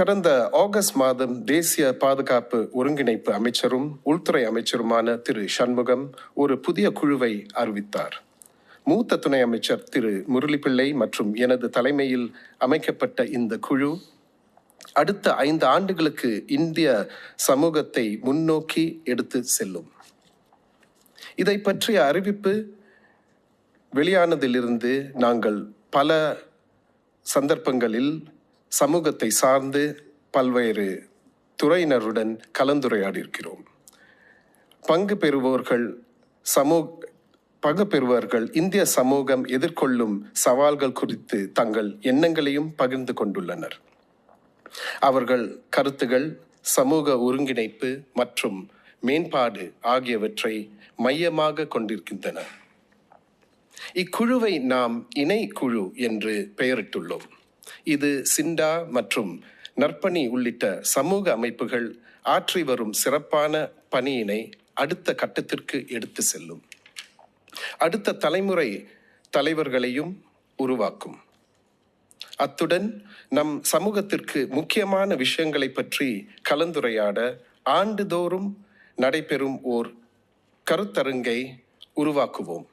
கடந்த ஆகஸ்ட் மாதம் தேசிய பாதுகாப்பு ஒருங்கிணைப்பு அமைச்சரும் உள்துறை அமைச்சருமான திரு சண்முகம் ஒரு புதிய குழுவை அறிவித்தார். மூத்த துணை அமைச்சர் திரு முரளிப்பிள்ளை மற்றும் எனது தலைமையில் அமைக்கப்பட்ட இந்த குழு அடுத்த 5 ஆண்டுகளுக்கு இந்திய சமூகத்தை முன்னோக்கி எடுத்து செல்லும். இதை பற்றிய அறிவிப்பு வெளியானதிலிருந்து நாங்கள் பல சந்தர்ப்பங்களில் சமூகத்தை சார்ந்து பல்வேறு துறையினருடன் கலந்துரையாடியிருக்கிறோம். பங்கு பெறுபவர்கள் இந்திய சமூகம் எதிர்கொள்ளும் சவால்கள் குறித்து தங்கள் எண்ணங்களையும் பகிர்ந்து கொண்டுள்ளனர். அவர்கள் கருத்துகள் சமூக ஒருங்கிணைப்பு மற்றும் மேம்பாடு ஆகியவற்றை மையமாக கொண்டிருக்கின்றன. இக்குழுவை நாம் இணை குழு என்று பெயரிட்டுள்ளோம். இது சிண்டா மற்றும் நற்பணி உள்ளிட்ட சமூக அமைப்புகள் ஆற்றி வரும் சிறப்பான பணியினை அடுத்த கட்டத்திற்கு எடுத்து செல்லும். அடுத்த தலைமுறை தலைவர்களையும் உருவாக்கும். அத்துடன் நம் சமூகத்திற்கு முக்கியமான விஷயங்களை பற்றி கலந்துரையாட ஆண்டுதோறும் நடைபெறும் ஓர் கருத்தரங்கை உருவாக்குவோம்.